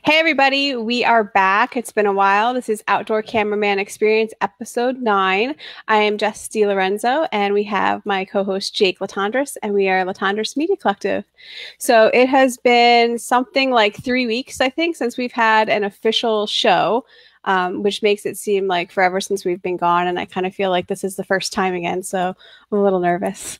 Hey everybody, we are back. It's been a while. This is Outdoor Cameraman Experience episode 9. I am Jess DeLorenzo and we have my co-host Jake Latendresse and we are Latendresse Media Collective. So it has been something like 3 weeks, I think, since we've had an official show, which makes it seem like forever since we've been gone. And I kind of feel like this is the first time again, so I'm a little nervous.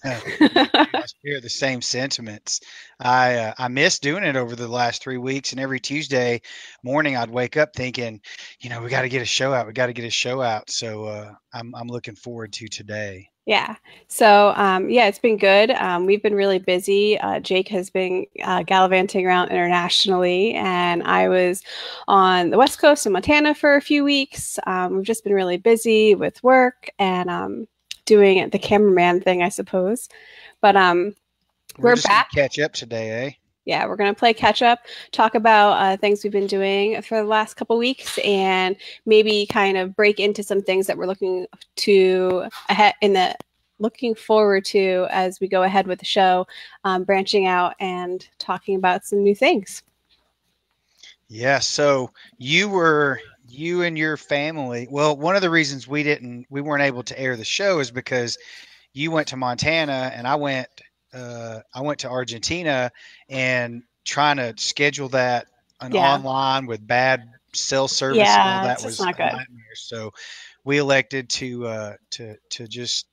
I share the same sentiments. I miss doing it over the last 3 weeks, and every Tuesday morning I'd wake up thinking, we got to get a show out. We got to get a show out. So I'm looking forward to today. Yeah. So, yeah, it's been good. We've been really busy. Jake has been gallivanting around internationally, and I was on the West Coast in Montana for a few weeks. We've just been really busy with work and doing the cameraman thing, I suppose. But We're we're just gonna back. catch up today, eh? Yeah, we're going to play catch up, talk about things we've been doing for the last couple weeks, and maybe kind of break into some things that we're looking forward to as we go ahead with the show, branching out and talking about some new things. Yeah. So you and your family. Well, one of the reasons we weren't able to air the show is because you went to Montana and I went to Argentina, and trying to schedule that an Yeah, online with bad cell service and all yeah, it's that just was not a good. nightmare. So we elected to just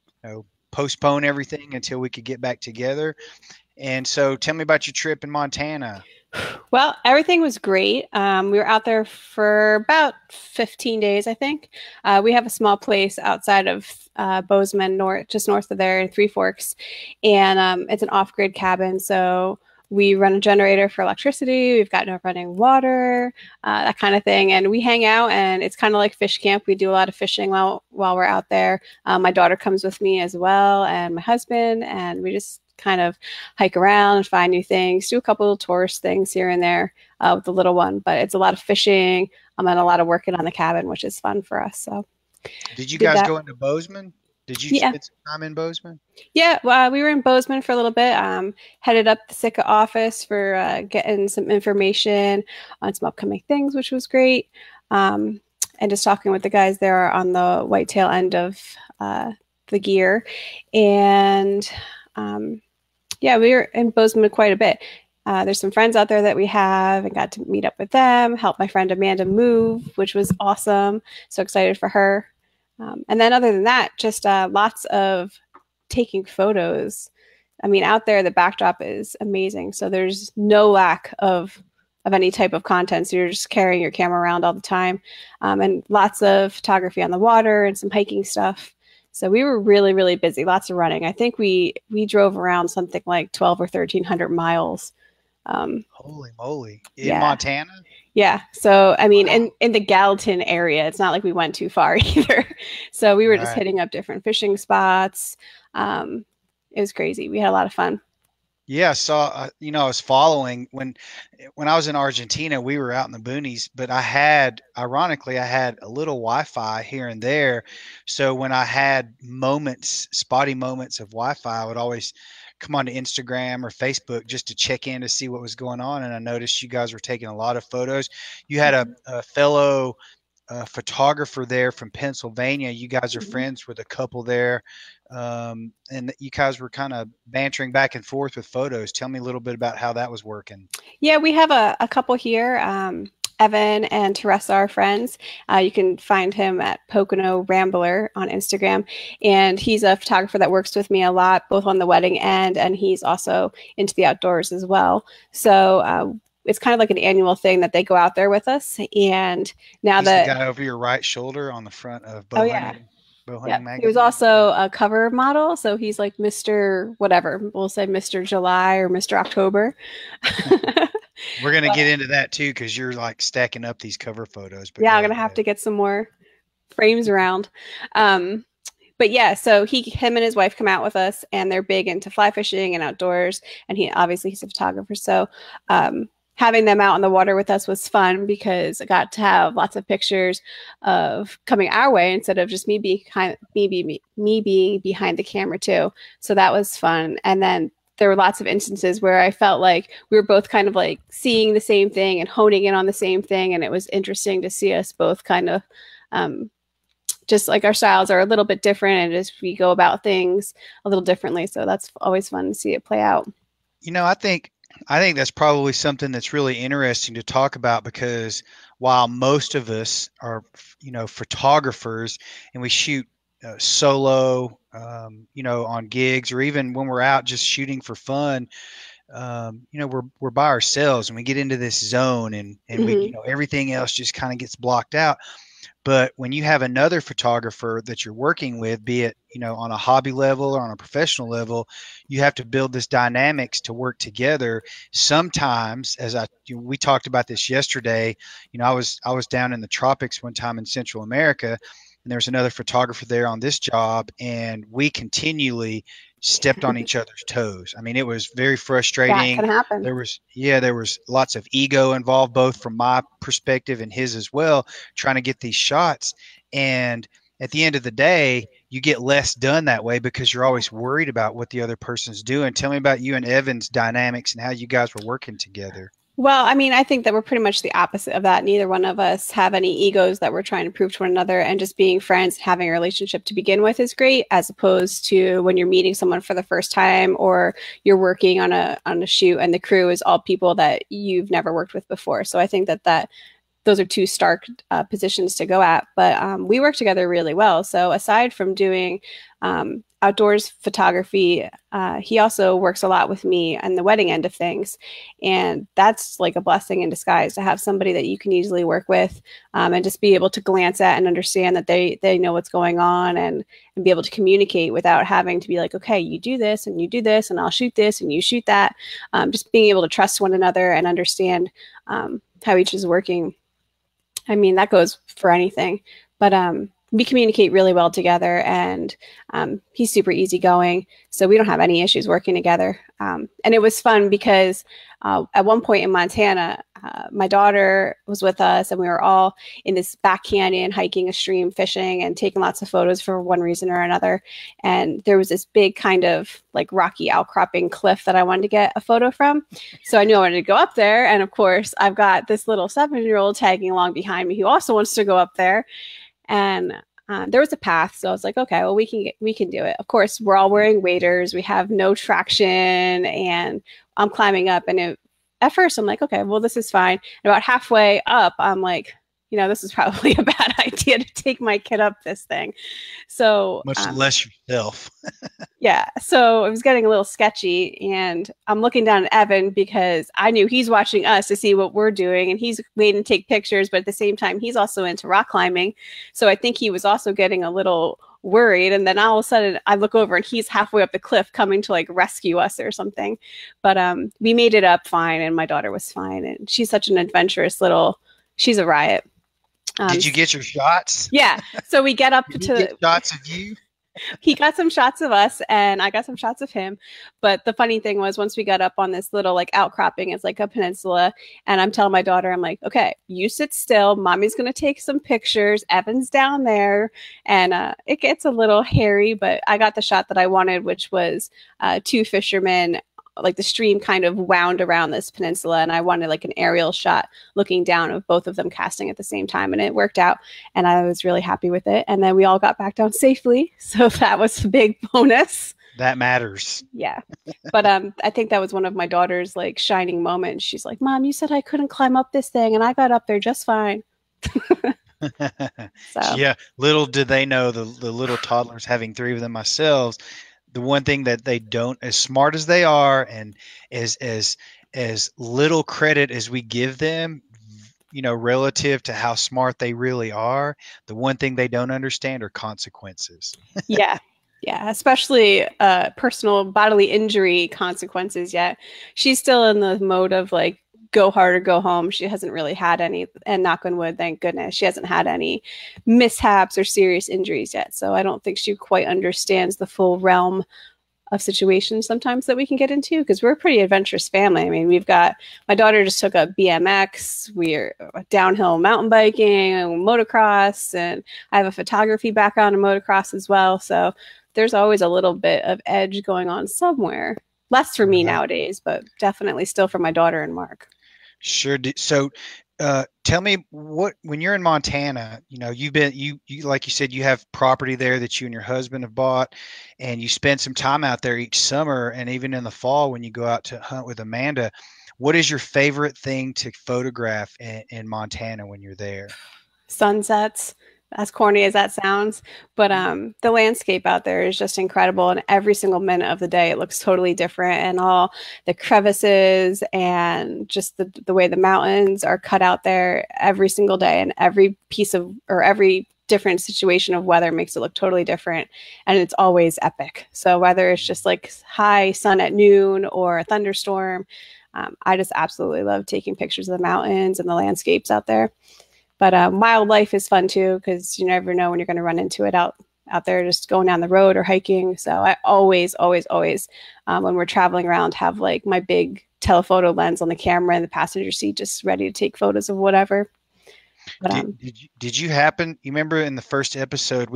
postpone everything until we could get back together. And so tell me about your trip in Montana. Well, everything was great. We were out there for about 15 days, I think. We have a small place outside of Bozeman, just north of there in Three Forks, and it's an off-grid cabin. So we run a generator for electricity. We've got no running water, that kind of thing, and we hang out. And it's kind of like fish camp. We do a lot of fishing while we're out there. My daughter comes with me as well, and my husband, and we just kind of hike around and find new things, do a couple of tourist things here and there with the little one. But it's a lot of fishing and a lot of working on the cabin, which is fun for us. So Did you did guys that. go into Bozeman? Did you Yeah. spend some time in Bozeman? Yeah. Well, we were in Bozeman for a little bit, headed up the Sitka office for getting some information on some upcoming things, which was great. And just talking with the guys there on the whitetail end of the gear. And yeah, we were in Bozeman quite a bit. There's some friends out there that we have and got to meet up with them, help my friend Amanda move, which was awesome. So excited for her. And then other than that, just lots of taking photos. I mean, out there, the backdrop is amazing. So there's no lack of any type of content. So you're just carrying your camera around all the time, and lots of photography on the water and some hiking stuff. So we were really, really busy, lots of running. I think we drove around something like 12 or 1,300 miles. Holy moly. In Yeah. Montana? Yeah. So, I mean, Wow. in the Gallatin area, it's not like we went too far either. So we were just Right. hitting up different fishing spots. It was crazy. We had a lot of fun. Yeah, I saw, I was following when I was in Argentina, we were out in the boonies, but ironically, I had a little Wi-Fi here and there. So when I had spotty moments of Wi-Fi, I would always come onto Instagram or Facebook just to check in to see what was going on. And I noticed you guys were taking a lot of photos. You had a fellow photographer there from Pennsylvania. You guys are Mhm. friends with a couple there, and you guys were kind of bantering back and forth with photos. Tell me a little bit about how that was working. Yeah, we have a couple here. Evan and Teresa are friends. You can find him at Pocono Rambler on Instagram. And he's a photographer that works with me a lot, both on the wedding end, and he's also into the outdoors as well. So it's kind of like an annual thing that they go out there with us. And now He's the that, guy over your right shoulder on the front of oh, yeah. Bow Yep. hunting He was magazine. also a cover model. So he's like Mr. whatever. We'll say Mr. July or Mr. October. We're gonna But get into that too because you're like stacking up these cover photos. But yeah, I'm go going to have ahead. to get some more frames around. Um, but yeah, so him and his wife come out with us, and they're big into fly fishing and outdoors. And he's a photographer, so having them out on the water with us was fun because I got to have lots of pictures of coming our way instead of just me being behind the camera too. So that was fun. And then there were lots of instances where I felt like we were both kind of like seeing the same thing and honing in on the same thing. And it was interesting to see us both kind of um, just like our styles are a little bit different and just we go about things a little differently. So that's always fun to see it play out. I think that's probably something that's really interesting to talk about because while most of us are, photographers and we shoot solo, on gigs or even when we're out just shooting for fun, we're by ourselves and we get into this zone and we, Mm-hmm. everything else just kind of gets blocked out. But when you have another photographer that you're working with, be it, on a hobby level or on a professional level, you have to build this dynamics to work together. Sometimes, we talked about this yesterday, I was down in the tropics one time in Central America, and there's another photographer there on this job, and we continually stepped on each other's toes. I mean, it was very That frustrating. can happen. There was lots of ego involved, both from my perspective and his as well, trying to get these shots. And at the end of the day, you get less done that way because you're always worried about what the other person's doing. Tell me about you and Evan's dynamics and how you guys were working together. Well, I mean, I think that we're pretty much the opposite of that. Neither one of us have any egos that we're trying to prove to one another, and just being friends, having a relationship to begin with is great, as opposed to when you're meeting someone for the first time or you're working on a shoot and the crew is all people that you've never worked with before. So I think that those are two stark positions to go at, but we work together really well. So aside from doing outdoors photography, he also works a lot with me on the wedding end of things. And that's like a blessing in disguise to have somebody that you can easily work with and just be able to glance at and understand that they know what's going on and be able to communicate without having to be like, okay, you do this and you do this and I'll shoot this and you shoot that. Just being able to trust one another and understand how each is working. I mean, that goes for anything, but we communicate really well together, and he's super easygoing, so we don't have any issues working together. And it was fun because at one point in Montana, my daughter was with us, and we were all in this back canyon, hiking a stream, fishing, and taking lots of photos for one reason or another. And there was this big kind of like rocky outcropping cliff that I wanted to get a photo from. So I knew I wanted to go up there. And of course, I've got this little 7-year-old tagging along behind me who also wants to go up there. And there was a path, so I was like, okay, well, we can do it. Of course, we're all wearing waders. We have no traction, and I'm climbing up. And at first, I'm like, okay, well, this is fine. And about halfway up, I'm like, this is probably a bad idea to take my kid up this thing. So Much less yourself. yeah, so it was getting a little sketchy, and I'm looking down at Evan because I knew he's watching us to see what we're doing, and he's waiting to take pictures, but at the same time, he's also into rock climbing. So I think he was also getting a little worried, and then all of a sudden I look over and he's halfway up the cliff coming to like rescue us or something. But we made it up fine, and my daughter was fine, and she's such an adventurous she's a riot. Did you get your shots? Yeah. So we get up Did to you get shots of you? He got some shots of us and I got some shots of him. But the funny thing was once we got up on this little like outcropping, it's like a peninsula. And I'm telling my daughter, I'm like, okay, you sit still. Mommy's going to take some pictures. Evan's down there. And it gets a little hairy, but I got the shot that I wanted, which was two fishermen, like the stream kind of wound around this peninsula, and I wanted like an aerial shot looking down of both of them casting at the same time, and it worked out, and I was really happy with it. And then we all got back down safely, so that was a big bonus. That matters. Yeah. But I think that was one of my daughter's like shining moments. She's like, Mom, you said I couldn't climb up this thing, and I got up there just fine. So Yeah, little did they know, the little toddlers, having three of them myself, the one thing that they don't, as smart as they are and as little credit as we give them, relative to how smart they really are, the one thing they don't understand are consequences. yeah. Yeah, especially personal bodily injury consequences yet. She's still in the mode of like go hard or go home. She hasn't really had any, and knock on wood, thank goodness, she hasn't had any mishaps or serious injuries yet. So I don't think she quite understands the full realm of situations sometimes that we can get into, because we're a pretty adventurous family. I mean, we've got, my daughter just took a BMX, we're downhill mountain biking and motocross, and I have a photography background in motocross as well. So there's always a little bit of edge going on somewhere. Less for me Right. nowadays, but definitely still for my daughter and Mark. Sure. So, tell me what when you're in Montana, you've been you like you said you have property there that you and your husband have bought, and you spend some time out there each summer, and even in the fall when you go out to hunt with Amanda. What is your favorite thing to photograph in Montana when you're there? Sunsets, as corny as that sounds, but the landscape out there is just incredible, and every single minute of the day it looks totally different, and all the crevices and just the way the mountains are cut out there every single day, and every piece of or every different situation of weather makes it look totally different, and it's always epic. So whether it's just like high sun at noon or a thunderstorm, I just absolutely love taking pictures of the mountains and the landscapes out there. But wildlife is fun too, because you never know when you're going to run into it out there, just going down the road or hiking. So I always, when we're traveling around, have like my big telephoto lens on the camera in the passenger seat, just ready to take photos of whatever. But Did you happen? You remember in the first episode um,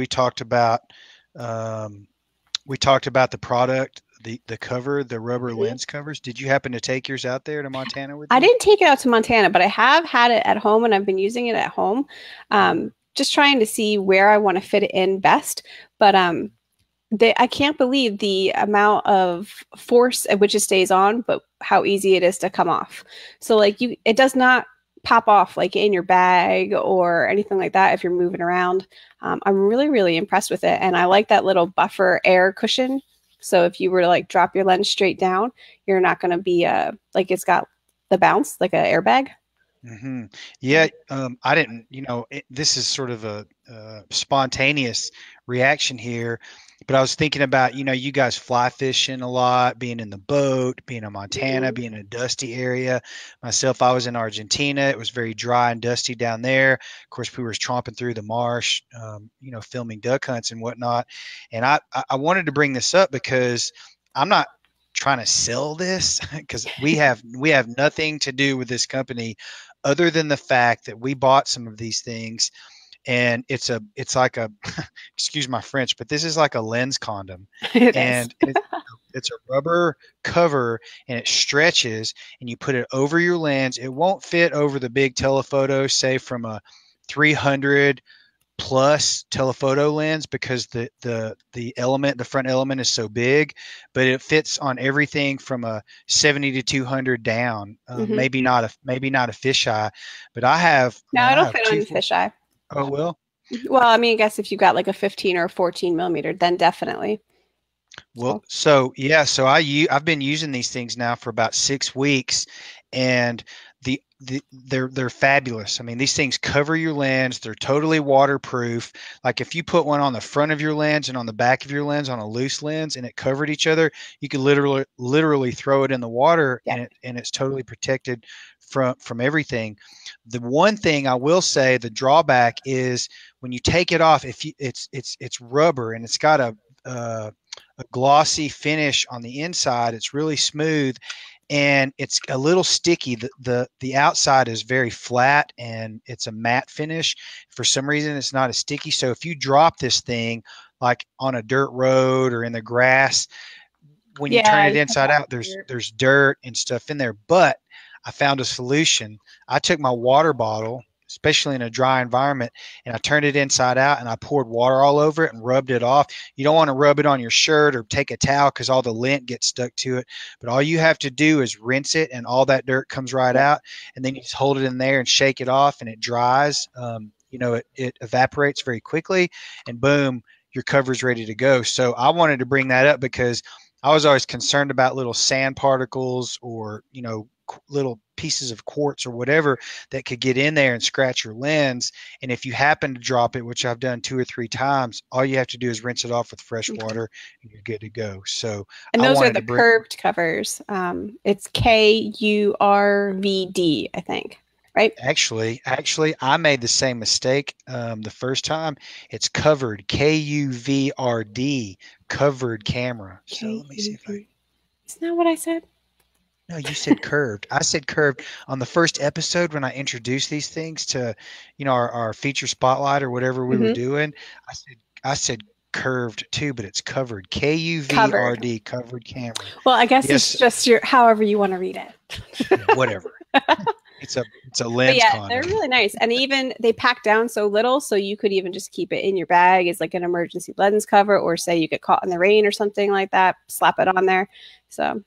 we talked about the product, the cover, the rubber lens covers. Did you happen to take yours out there to Montana with I you? didn't take it out to Montana, but I have had it at home and I've been using it at home, Mhm. just trying to see where I want to fit it in best. But I can't believe the amount of force at which it stays on, but how easy it is to come off. So like it does not pop off like in your bag or anything like that if you're moving around. I'm really impressed with it, and I like that little buffer air cushion. So if you were to like drop your lens straight down, you're not going to be like it's got the bounce like an airbag. Hmm. Yeah, I didn't, this is sort of a spontaneous reaction here, but I was thinking about, you guys fly fishing a lot, being in the boat, being in Montana, Mhm. being in a dusty area. Myself, I was in Argentina. It was very dry and dusty down there. Of course, we were tromping through the marsh, filming duck hunts and whatnot. And I wanted to bring this up because I'm not trying to sell this because we have nothing to do with this company other than the fact that we bought some of these things, and it's like a excuse my French, but this is like a lens condom, It is. and it's a rubber cover, and it stretches, and you put it over your lens. It won't fit over the big telephoto, say from a 300 plus telephoto lens, because the front element is so big, but it fits on everything from a 70 to 200 down. Hmm. Maybe not a fisheye, but I have, Now man, I it'll have fit two on full. fisheye. Oh well. Well, I mean, I guess if you got like a 15 or a 14 millimeter, then definitely. Well, So, so yeah, so I've been using these things now for about 6 weeks, and they're fabulous. I mean, these things cover your lens. They're totally waterproof. Like if you put one on the front of your lens and on the back of your lens on a loose lens, and it covered each other, you could literally throw it in the water, yeah. and it's totally protected from everything. The one thing I will say, the drawback is when you take it off, if you it's rubber, and it's got a glossy finish on the inside. It's really smooth, and it's a little sticky. The outside is very flat, and it's a matte finish. For some reason, it's not as sticky. So if you drop this thing like on a dirt road or in the grass, when you turn Yeah, it you have inside that out, there's weird. there's dirt and stuff in there. But I found a solution. I took my water bottle, especially in a dry environment, and I turned it inside out, and I poured water all over it and rubbed it off. You don't want to rub it on your shirt or take a towel because all the lint gets stuck to it. But all you have to do is rinse it, and all that dirt comes right Yep. out. And then you just hold it in there and shake it off, and it dries. It evaporates very quickly, and boom, your cover's ready to go. So I wanted to bring that up because I was always concerned about little sand particles, or, little pieces of quartz or whatever that could get in there and scratch your lens. And if you happen to drop it, which I've done 2 or 3 times, all you have to do is rinse it off with fresh Mhm. water, and you're good to go. So And I those are wanted the to bring, curved covers. It's KURVD, I think, right? actually, I made the same mistake the first time. It's covered, KUVRD, covered camera. So let me see if I KUV. Isn't that what I said? No, you said curved. I said curved on the first episode when I introduced these things to, our feature spotlight or whatever we were Hmm. doing. I said curved too, but it's covered. Covered. KUVRD, covered camera. Well, I guess it's Yes, just your however you want to read it. whatever. It's a But lens yeah, they're condom. really nice. And even they pack down so little, so you could even just keep it in your bag as like an emergency lens cover, or say you get caught in the rain or something like that, slap it on there. So,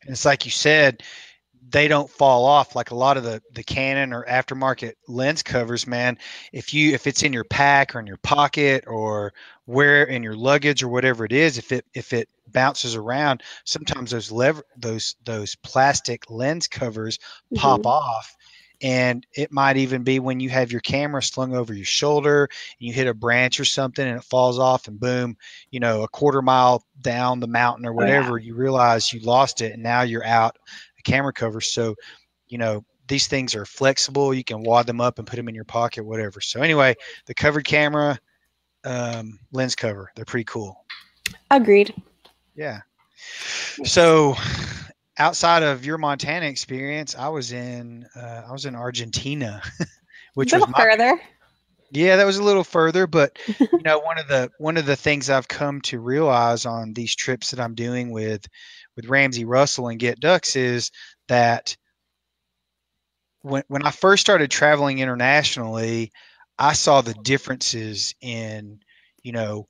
And it's like you said, they don't fall off like a lot of the Canon or aftermarket lens covers, man. If it's in your pack or in your pocket or where in your luggage or whatever it is, if it bounces around, sometimes those plastic lens covers pop mhm. off. And it might even be when you have your camera slung over your shoulder and you hit a branch or something and it falls off and boom, a quarter mile down the mountain or Oh yeah. whatever, you realize you lost it and now you're out camera covers. So, these things are flexible. You can wad them up and put them in your pocket, whatever. So anyway, the covered camera lens cover, they're pretty cool. Agreed. Yeah. So outside of your Montana experience, I was in Argentina, A which was little further. yeah, that was a little further, but one of the things I've come to realize on these trips that I'm doing with Ramsey Russell and Get Ducks is that when I first started traveling internationally, I saw the differences in, you know,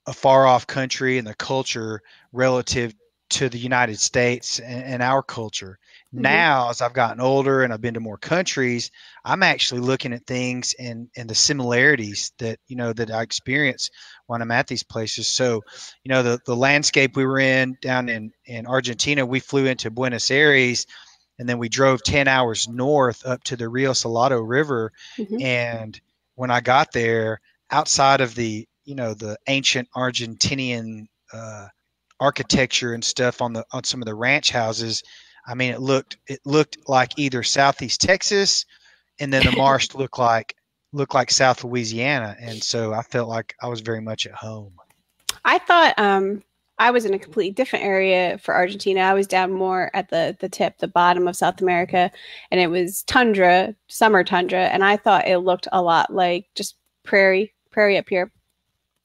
a far off country and the culture relative to the United States and our culture. Mhm. Now, as I've gotten older and I've been to more countries, I'm actually looking at things and the similarities that I experience when I'm at these places. So, the landscape we were in down in Argentina, we flew into Buenos Aires and then we drove 10 hours north up to the Rio Salado River. Mhm. And when I got there, outside of the ancient Argentinian architecture and stuff on some of the ranch houses, I mean, it looked like either Southeast Texas, and then the marsh looked like South Louisiana, and so I felt like I was very much at home. I thought I was in a completely different area for Argentina. I was down more at the tip, the bottom of South America, and it was tundra, summer tundra, and I thought it looked a lot like just prairie up here.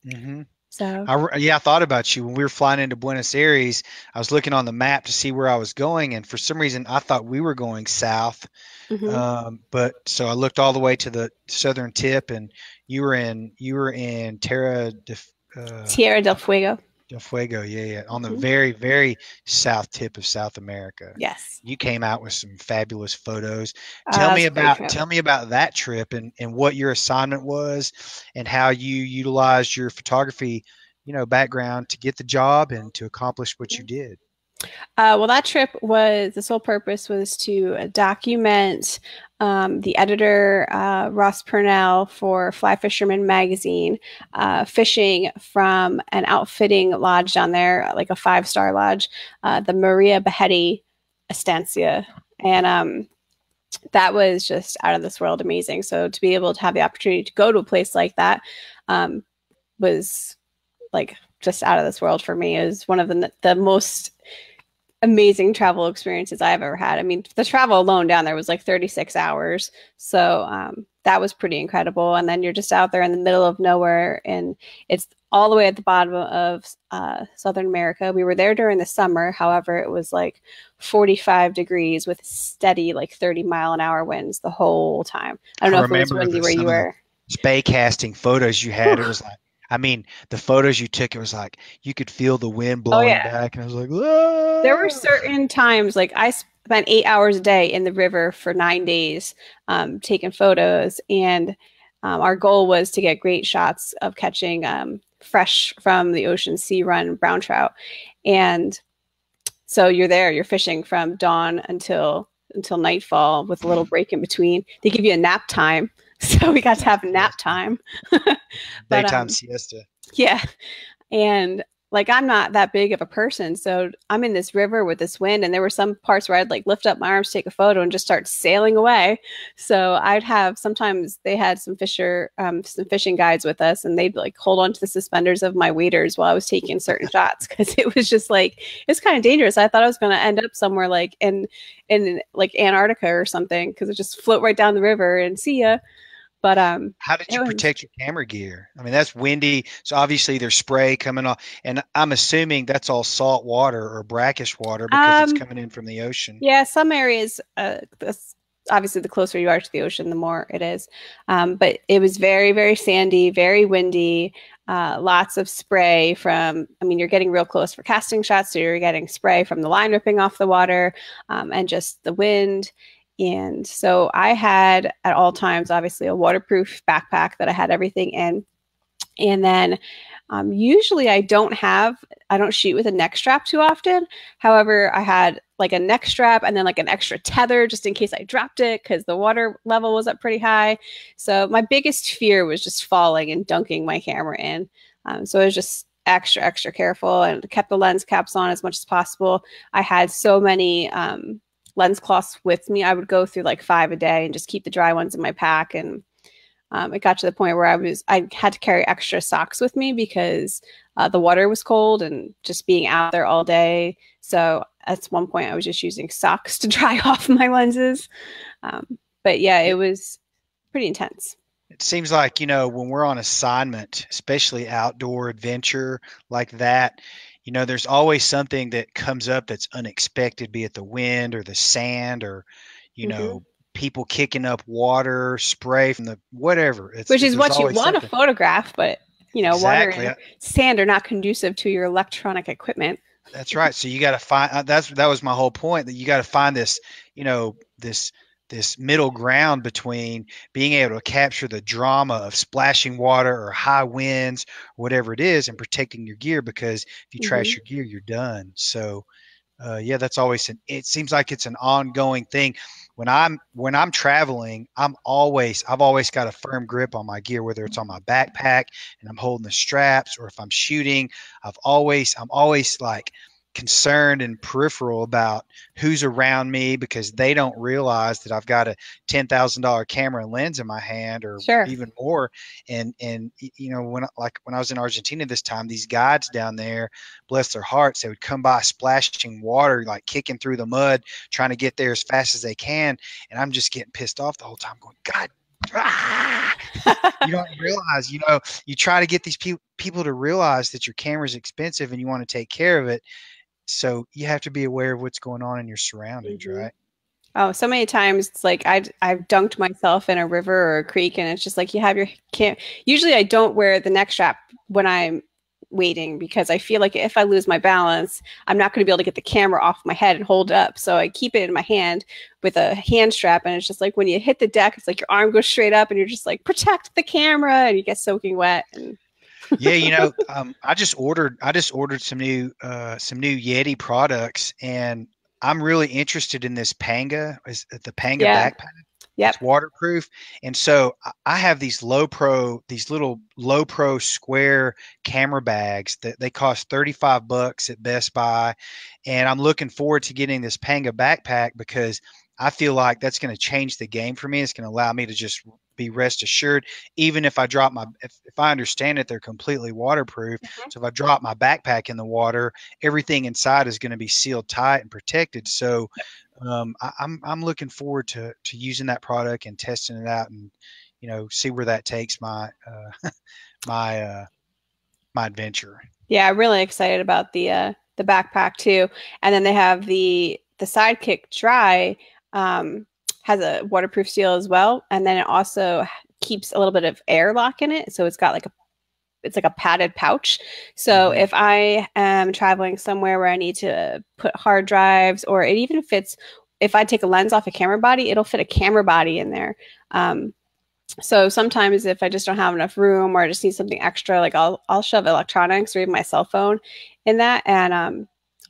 hmm So, Yeah, I thought about you when we were flying into Buenos Aires. I was looking on the map to see where I was going, and for some reason, I thought we were going south. mhm. But so I looked all the way to the southern tip, and you were in uh, Tierra del Fuego. del Fuego, yeah, yeah, on the Mhm. very, very south tip of South America. Yes, You came out with some fabulous photos. Tell that me was a great about trip. tell me about that trip and what your assignment was and how you utilized your photography, background to get the job and to accomplish what you did. Well, that trip was the sole purpose was to document the editor, Ross Purnell, for Fly Fisherman magazine, fishing from an outfitting lodge down there, like a 5-star lodge, the Maria Behetti Estancia. And that was just out of this world amazing. So to be able to have the opportunity to go to a place like that um, was like just out of this world for me. It was one of the most amazing travel experiences I've ever had. I mean, the travel alone down there was like 36 hours. So that was pretty incredible. And then you're just out there in the middle of nowhere, and it's all the way at the bottom of Southern America. We were there during the summer. However, it was like 45 degrees with steady, like 30-mile-an-hour winds the whole time. I don't I know if it was remember windy where you some of the were. spay casting photos you had. It was like, I mean, the photos you took, it was like you could feel the wind Oh, blowing yeah. back, and I was like, There were "Whoa." certain times, like I spent 8 hours a day in the river for 9 days taking photos. And our goal was to get great shots of catching fresh from the ocean sea run brown trout. And so you're there, you're fishing from dawn until nightfall with a little break in between. They give you a nap time. So we got to have nap Siesta. time. But Daytime siesta. yeah, and like I'm not that big of a person, so I'm in this river with this wind, and there were some parts where I'd like lift up my arms, take a photo, and just start sailing away. So I'd have sometimes they had some fishing guides with us, and they'd like hold on to the suspenders of my waders while I was taking certain shots because it was just like it's kind of dangerous. I thought I was going to end up somewhere like in like Antarctica or something because it just float right down the river and see ya. But How did it you was protect your camera gear? I mean, that's windy, so obviously there's spray coming off, and I'm assuming that's all salt water or brackish water because it's um coming in from the ocean. yeah, some areas obviously the closer you are to the ocean, the more it is. But it was very, very sandy, very windy. Lots of spray from, I mean, you're getting real close for casting shots, so you're getting spray from the line ripping off the water, and just the wind. And so I had at all times, obviously, a waterproof backpack that I had everything in. And then usually I don't shoot with a neck strap too often. However, I had like a neck strap and then like an extra tether just in case I dropped it because the water level was up pretty high. So my biggest fear was just falling and dunking my camera in. So I was just extra, extra careful and kept the lens caps on as much as possible. I had so many lens cloths with me. I would go through like 5 a day and just keep the dry ones in my pack. And it got to the point where I had to carry extra socks with me because the water was cold and just being out there all day. So at one point, I was just using socks to dry off my lenses. But yeah, it was pretty intense. It seems like, when we're on assignment, especially outdoor adventure like that, there's always something that comes up that's unexpected, be it the wind or the sand or, you Mm-hmm. know, people kicking up water, spray from the whatever. Which is There's what you always want to something. photograph, but water Exactly. and sand are not conducive to your electronic equipment. That's right. So you got to find that was my whole point, that you got to find this, this middle ground between being able to capture the drama of splashing water or high winds, whatever it is, and protecting your gear, because if you trash Mm-hmm. your gear, you're done. So yeah, that's always it seems like it's an ongoing thing. When I'm traveling, I've always got a firm grip on my gear, whether it's on my backpack and I'm holding the straps, or if I'm shooting, I'm always like concerned and peripheral about who's around me, because they don't realize that I've got a $10,000 camera and lens in my hand, or Sure. even more. And when I was in Argentina this time, these guides down there, bless their hearts, they would come by splashing water, like kicking through the mud, trying to get there as fast as they can. And I'm just getting pissed off the whole time, going, God, ah! You don't realize, you try to get these people to realize that your camera is expensive and you want to take care of it. So you have to be aware of what's going on in your surroundings, Mm-hmm. right? Oh, so many times it's like I've dunked myself in a river or a creek, and it's just like you have your cam. Usually, I don't wear the neck strap when I'm wading because I feel like if I lose my balance, I'm not going to be able to get the camera off my head and hold it up. So I keep it in my hand with a hand strap, and it's just like when you hit the deck, it's like your arm goes straight up, and you're just like protect the camera, and you get soaking wet. And Yeah, I just ordered some new Yeti products, and I'm really interested in this Panga, is the Panga yeah, backpack. yep. It's waterproof. And so I have these little low pro square camera bags that they cost $35 at Best Buy. And I'm looking forward to getting this Panga backpack because I feel like that's going to change the game for me. It's going to allow me to just be rest assured, even if I drop if I understand it, they're completely waterproof. So if I drop my backpack in the water, everything inside is going to be sealed tight and protected. So I'm looking forward to using that product and testing it out, and see where that takes my my adventure. Yeah, I'm really excited about the backpack too. And then they have the Sidekick Dry um, has a waterproof seal as well, and then it also keeps a little bit of airlock in it, so it's like a padded pouch. So Hmm. if I am traveling somewhere where I need to put hard drives, or it even fits, if I take a lens off a camera body, it'll fit a camera body in there. Um, so sometimes if I just don't have enough room or I just need something extra, like I'll shove electronics or even my cell phone in that, and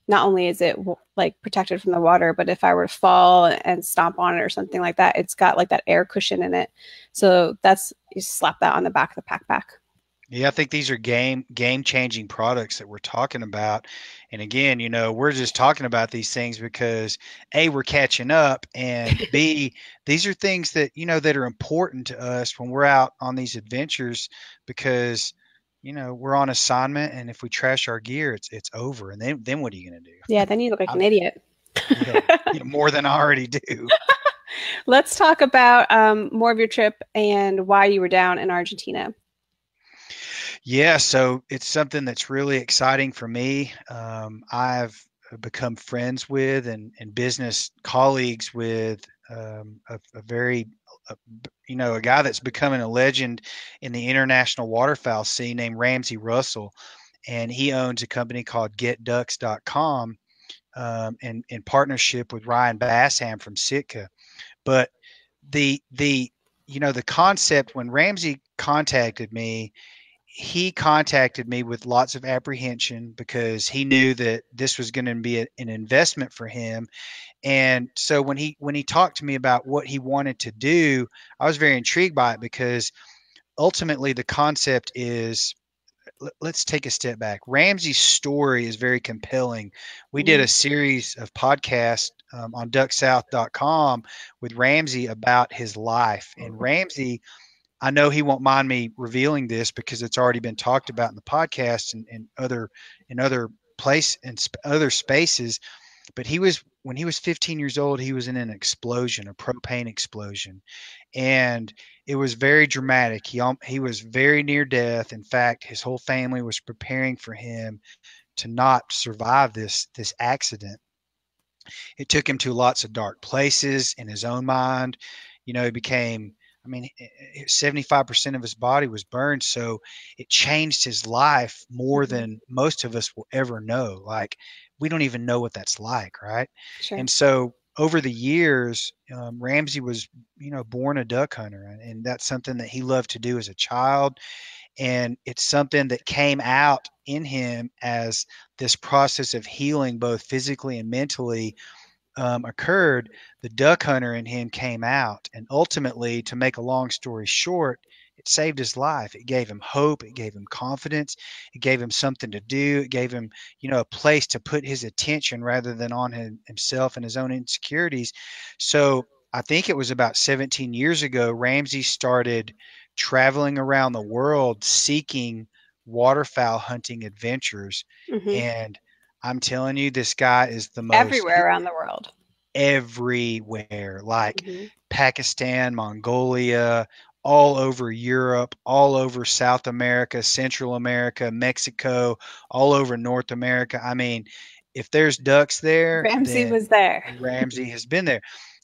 not only is it like protected from the water, but if I were to fall and stomp on it or something like that, it's got like that air cushion in it. So that's you slap that on the back of the backpack. Yeah, I think these are game changing products that we're talking about. And again, we're just talking about these things because A, we're catching up, and B, these are things that that are important to us when we're out on these adventures, because we're on assignment, and if we trash our gear, it's over. And then what are you going to do? Yeah, then you look like I, an idiot. yeah, more than I already do. Let's talk about more of your trip and why you were down in Argentina. Yeah, so it's something that's really exciting for me. I've become friends with and business colleagues with a very, uh, a guy that's becoming a legend in the international waterfowl scene named Ramsey Russell. And he owns a company called GetDucks.com in partnership with Ryan Bassham from Sitka. But the the concept when Ramsey contacted me, he contacted me with lots of apprehension because he knew that this was going to be an investment for him. And so when he talked to me about what he wanted to do, I was very intrigued by it because ultimately the concept is, let's take a step back. Ramsey's story is very compelling. We did Mm-hmm. a series of podcasts on ducksouth.com with Ramsey about his life. And Ramsey, I know he won't mind me revealing this because it's already been talked about in the podcast and other place and other spaces. But he was when he was 15 years old, he was in an explosion, a propane explosion, and it was very dramatic. He was very near death. In fact, his whole family was preparing for him to not survive this accident. It took him to lots of dark places in his own mind. He became, I mean, 75% of his body was burned. So it changed his life more Mm-hmm. than most of us will ever know. Like, we don't even know what that's like, right? Sure. And so over the years, Ramsey was, born a duck hunter. And that's something that he loved to do as a child. And it's something that came out in him as this process of healing, both physically and mentally, occurred. The duck hunter in him came out. And ultimately, to make a long story short, it saved his life. It gave him hope. It gave him confidence. It gave him something to do. It gave him, a place to put his attention rather than on himself and his own insecurities. So I think it was about 17 years ago, Ramsey started traveling around the world seeking waterfowl hunting adventures. Mm-hmm. And I'm telling you, this guy is the most Everywhere around the world. everywhere, like Mm-hmm. Pakistan, Mongolia, all over Europe, all over South America, Central America, Mexico, all over North America. I mean, if there's ducks there, Ramsey then was there. Ramsey has been there.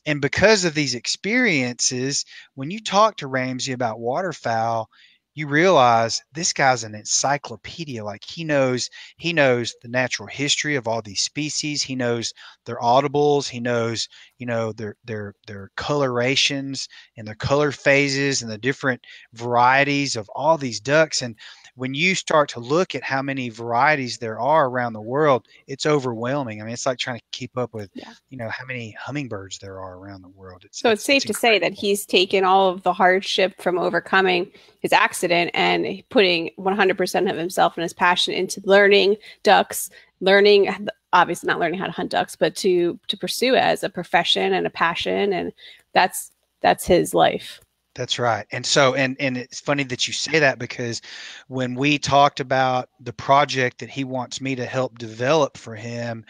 And because of these experiences, when you talk to Ramsey about waterfowl, you realize this guy's an encyclopedia. Like, he knows the natural history of all these species. He knows their audibles. He knows, their colorations and their color phases and the different varieties of all these ducks. And when you start to look at how many varieties there are around the world, it's overwhelming. I mean, it's like trying to keep up with, Yeah. how many hummingbirds there are around the world. It's So it's it's safe it's to say that incredible. he's taken all of the hardship from overcoming his accident and putting 100% of himself and his passion into learning ducks, learning, obviously not learning how to hunt ducks, but to pursue it as a profession and a passion, and that's that's his life. That's right. And so, and it's funny that you say that because when we talked about the project that he wants me to help develop for him,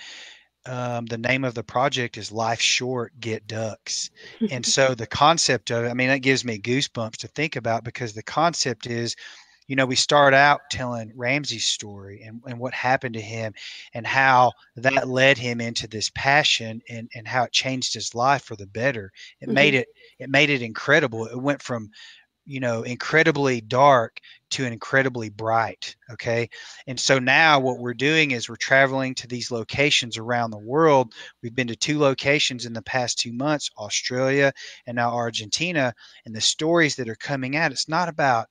the name of the project is Life Short, Get Ducks. And so the concept of it, I mean, that gives me goosebumps to think about because the concept is, we start out telling Ramsey's story and what happened to him and how that led him into this passion and how it changed his life for the better. It Mm-hmm. made it it made it incredible. It went from, incredibly dark to incredibly bright. Okay. And so now what we're doing is we're traveling to these locations around the world. We've been to two locations in the past 2 months, Australia and now Argentina. And the stories that are coming out, it's not about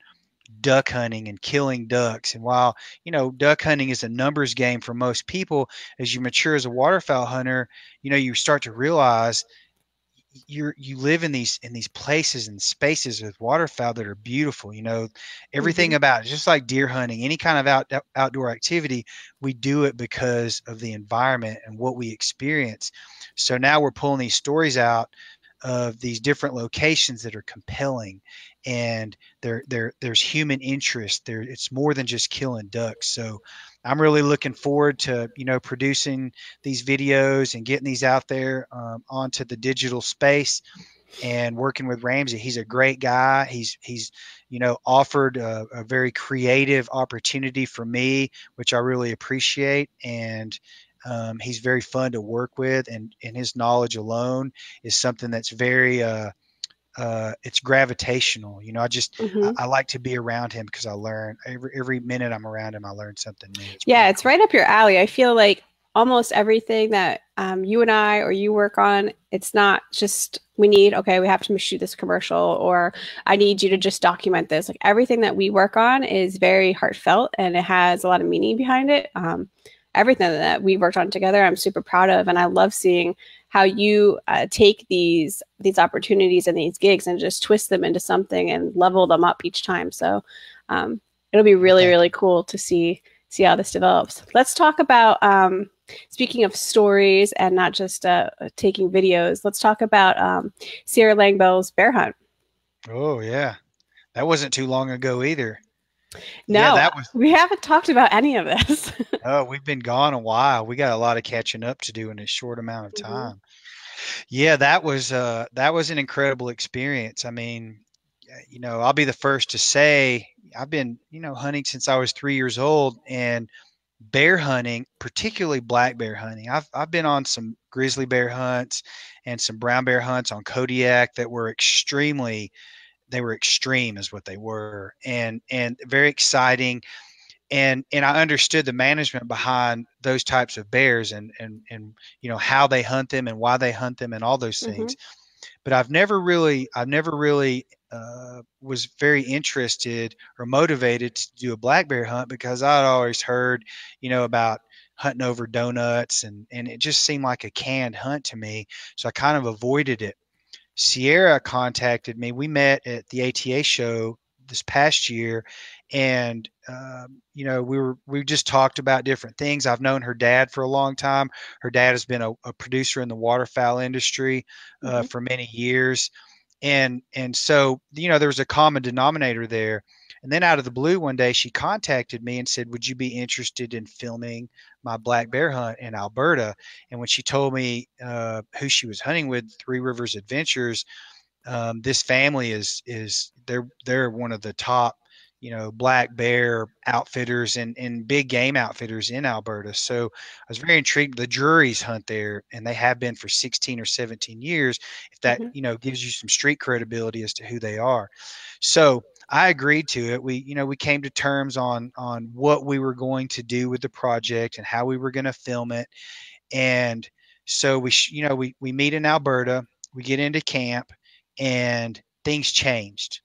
duck hunting and killing ducks. And while, duck hunting is a numbers game for most people, as you mature as a waterfowl hunter, you start to realize you live in these places and spaces with waterfowl that are beautiful. Everything Mm-hmm. about it, just like deer hunting, any kind of outdoor activity, we do it because of the environment and what we experience. So now we're pulling these stories out of these different locations that are compelling, and there's human interest there. It's more than just killing ducks. So I'm really looking forward to, producing these videos and getting these out there, onto the digital space. and working with Ramsey. He's a great guy. He's offered a very creative opportunity for me, which I really appreciate. And he's very fun to work with, and his knowledge alone is something that's very it's gravitational. Hmm. I like to be around him because I learn every minute I'm around him. I learn something new. It's Yeah, pretty it's cool. right up your alley. I feel like almost everything that you and I or you work on, it's not just okay, we have to shoot this commercial, or I need you to just document this. Like everything that we work on is very heartfelt and it has a lot of meaning behind it. Everything that we worked on together, I'm super proud of, and I love seeing how you take these opportunities and these gigs and just twist them into something and level them up each time. So it'll be Well, really, thank really you. cool to see how this develops. Let's talk about speaking of stories and not just taking videos. Let's talk about Sierra Langbell's bear hunt. Oh yeah, that wasn't too long ago either. Yeah, No, that was. we haven't talked about any of this. Oh, we've been gone a while. We got a lot of catching up to do in a short amount of Hmm. time. Yeah, that was an incredible experience. I mean, I'll be the first to say I've been, hunting since I was 3 years old, and bear hunting, particularly black bear hunting. I've been on some grizzly bear hunts and some brown bear hunts on Kodiak that were they were extreme is what they were, and very exciting. And I understood the management behind those types of bears, and how they hunt them and why they hunt them and all those Hmm. things. But I've never really was very interested or motivated to do a black bear hunt because I'd always heard, about hunting over donuts, and it just seemed like a canned hunt to me. So I kind of avoided it. Sierra contacted me. We met at the ATA show this past year, and we just talked about different things. I've known her dad for a long time. Her dad has been a producer in the waterfowl industry Hmm. for many years, and so there was a common denominator there. And then out of the blue one day she contacted me and said, would you be interested in filming my black bear hunt in Alberta? And when she told me who she was hunting with, Three Rivers Adventures, this family is they're one of the top black bear outfitters and big game outfitters in Alberta. So I was very intrigued. The juries hunt there, and they have been for 16 or 17 years. If that Hmm. gives you some street credibility as to who they are. So I agreed to it. We came to terms on what we were going to do with the project and how we were going to film it. And so we meet in Alberta, we get into camp, and things changed.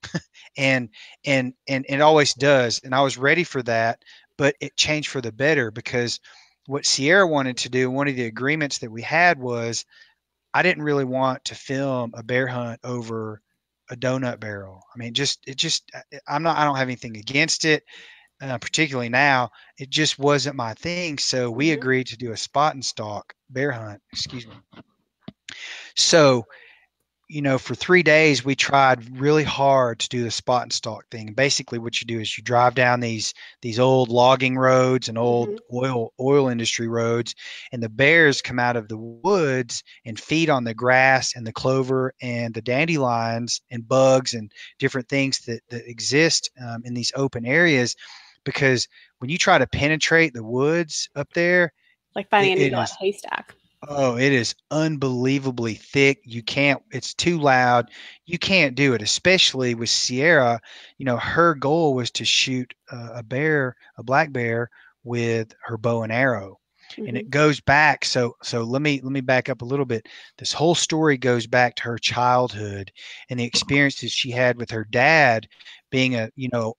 And it always does. And I was ready for that, but it changed for the better because what Sierra wanted to do, one of the agreements that we had was I didn't really want to film a bear hunt over a donut barrel. I mean, I don't have anything against it, particularly now. It just wasn't my thing. So we Hmm. agreed to do a spot and stalk bear hunt. Excuse me. So for 3 days we tried really hard to do the spot and stalk thing. And basically, what you do is you drive down these old logging roads and old Hmm. oil industry roads, and the bears come out of the woods and feed on the grass and the clover and the dandelions and bugs and different things that exist in these open areas. Because when you try to penetrate the woods up there, Like finding a it needle in is a haystack. Oh, it is unbelievably thick. You can't, it's too loud. You can't do it, especially with Sierra. Her goal was to shoot a black bear with her bow and arrow. And Hmm. it goes back. So let me back up a little bit. This whole story goes back to her childhood and the experiences she had with her dad being a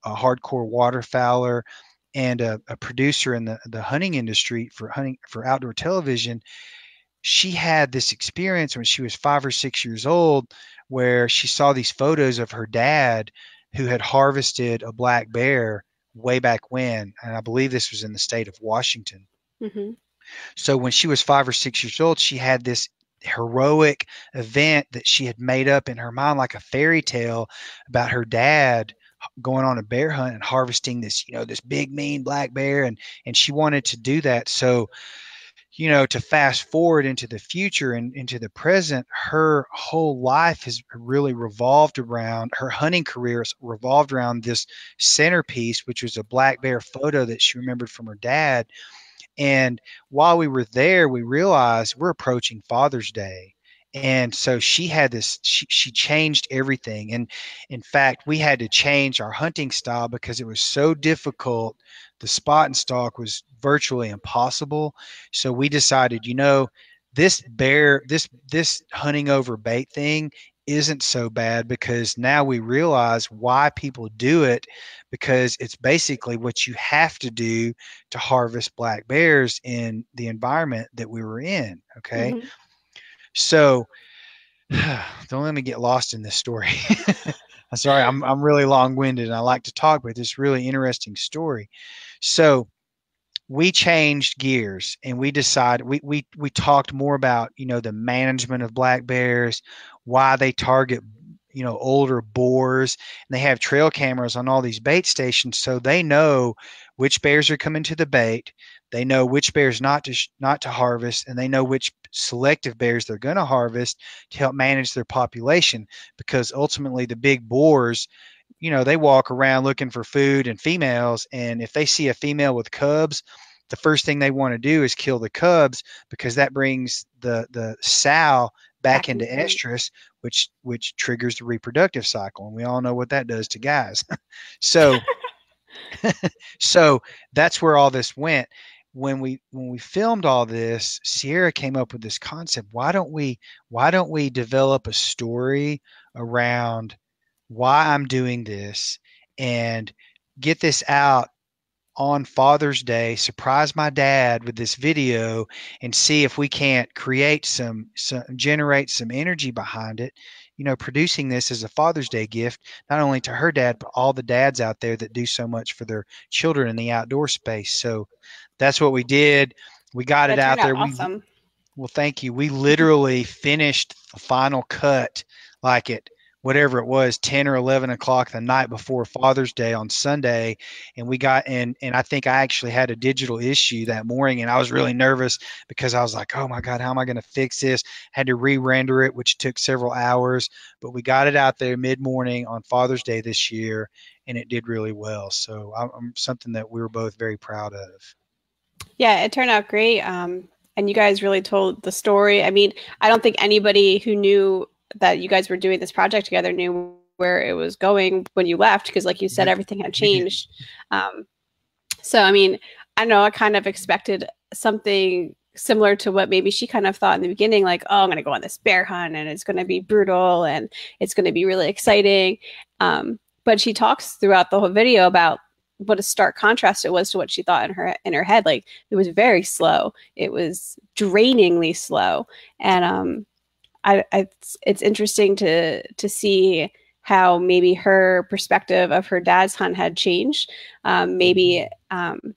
hardcore waterfowler and a producer in the hunting industry for outdoor television. She had this experience when she was 5 or 6 years old where she saw these photos of her dad who had harvested a black bear way back when. And I believe this was in the state of Washington. Hmm. So when she was 5 or 6 years old, she had this heroic event that she had made up in her mind like a fairy tale about her dad going on a bear hunt and harvesting this big mean black bear, and she wanted to do that. So to fast forward into the future and into the present, her whole life has really revolved around her hunting career has revolved around this centerpiece, which was a black bear photo that she remembered from her dad. And while we were there, we realized we're approaching Father's Day. And so she had this, she changed everything. And in fact, we had to change our hunting style because it was so difficult. The spot and stalk was virtually impossible. So we decided, this hunting over bait thing isn't so bad because now we realize why people do it, because it's basically what you have to do to harvest black bears in the environment that we were in. Okay. Hmm. So don't let me get lost in this story. I'm sorry, I'm really long winded and I like to talk, but it's really interesting story. So we changed gears and we decided we talked more about the management of black bears, why they target older boars, and they have trail cameras on all these bait stations so they know which bears are coming to the bait, they know which bears not to harvest, and they know which selective bears they're going to harvest to help manage their population, because ultimately the big boars, they walk around looking for food and females. And if they see a female with cubs, the first thing they want to do is kill the cubs because that brings the sow back Back into into. estrus, which triggers the reproductive cycle. And we all know what that does to guys. so so that's where all this went. When we filmed all this, Sierra came up with this concept. Why don't we develop a story around why I'm doing this and get this out on Father's Day, surprise my dad with this video, and see if we can't create generate some energy behind it. Producing this as a Father's Day gift, not only to her dad, but all the dads out there that do so much for their children in the outdoor space. So that's what we did. We got it That turned out out there. awesome. Well, thank you. We literally finished the final cut like at whatever it was, 10 or 11 o'clock the night before Father's Day on Sunday. And we got, and I think I actually had a digital issue that morning. And I was really nervous because I was like, oh my God, how am I going to fix this? Had to re render it, which took several hours. But we got it out there mid morning on Father's Day this year, and it did really well. So I'm something that we were both very proud of. Yeah, it turned out great. And you guys really told the story. I mean, I don't think anybody who knew that you guys were doing this project together knew where it was going when you left, because, like you said, No, everything had we didn't. changed. Um, so, I mean, I know I kind of expected something similar to what maybe she kind of thought in the beginning, like, oh, I'm going to go on this bear hunt and it's going to be brutal and it's going to be really exciting. But she talks throughout the whole video about what a stark contrast it was to what she thought in her head. Like, it was very slow. It was drainingly slow, and it's interesting to see how maybe her perspective of her dad's hunt had changed. Maybe I'm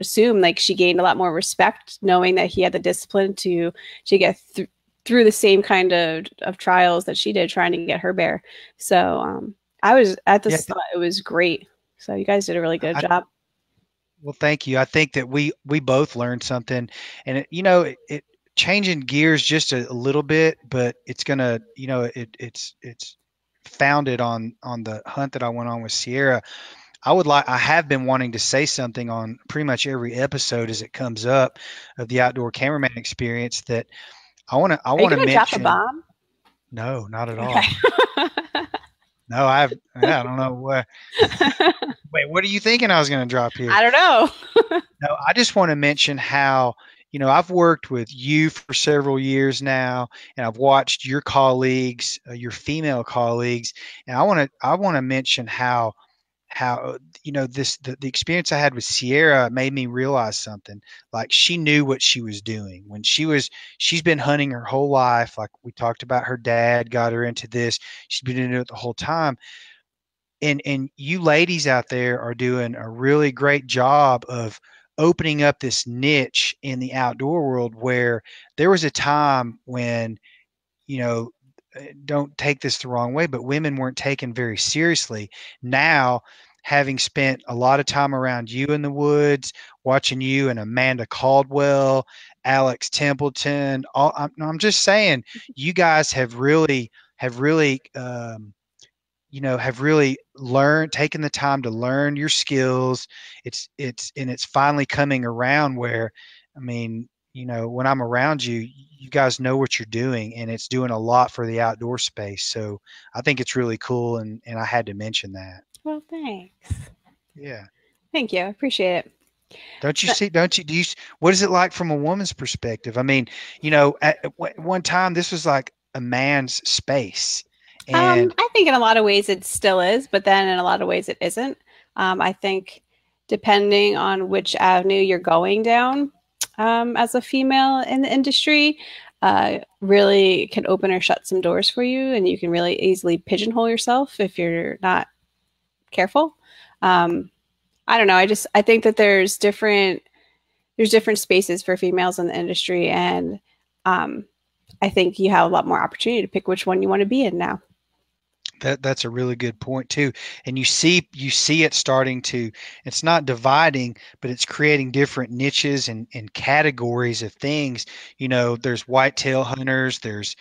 assume like she gained a lot more respect knowing that he had the discipline to get through the same kind of trials that she did trying to get her bear. So I Yeah, just thought it was great. So you guys did a really good I, job. well, thank you. I think that we both learned something, and it changing gears just a little bit, but it's gonna, it's founded on the hunt that I went on with Sierra. I have been wanting to say something on pretty much every episode as it comes up of the outdoor cameraman experience that I Are you want to gonna drop a mention. bomb? No, not at Okay. all. No, yeah, I don't know what. Wait, what are you thinking I was going to drop here? I don't know. No, I just want to mention how, I've worked with you for several years now, and I've watched your colleagues, your female colleagues, and I want to mention how the experience I had with Sierra made me realize something. Like, she knew what she was doing when she's been hunting her whole life. Like we talked about, her dad got her into this. She's been into it the whole time, and you ladies out there are doing a really great job of opening up this niche in the outdoor world where there was a time when, you know don't take this the wrong way, but women weren't taken very seriously. Now, having spent a lot of time around you in the woods, watching you and Amanda Caldwell Alex Templeton. All I'm just saying, you guys have really learned, taken the time to learn your skills. It's finally coming around where, I mean, when I'm around you, you guys know what you're doing, and it's doing a lot for the outdoor space. So I think it's really cool, and I had to mention that. Well, thanks. Yeah. Thank you. I appreciate it. Don't you So, see? Don't you? What is it like from a woman's perspective? I mean, at one time this was like a man's space, and I think in a lot of ways it still is, but then in a lot of ways it isn't. I think depending on which avenue you're going down as a female in the industry, really can open or shut some doors for you, and you can really easily pigeonhole yourself if you're not careful. Um, I don't know. I think that there's different spaces for females in the industry, and um, I think you have a lot more opportunity to pick which one you want to be in now. that's a really good point too. And you see it starting to, it's not dividing, but it's creating different niches and categories of things. There's whitetail hunters, there's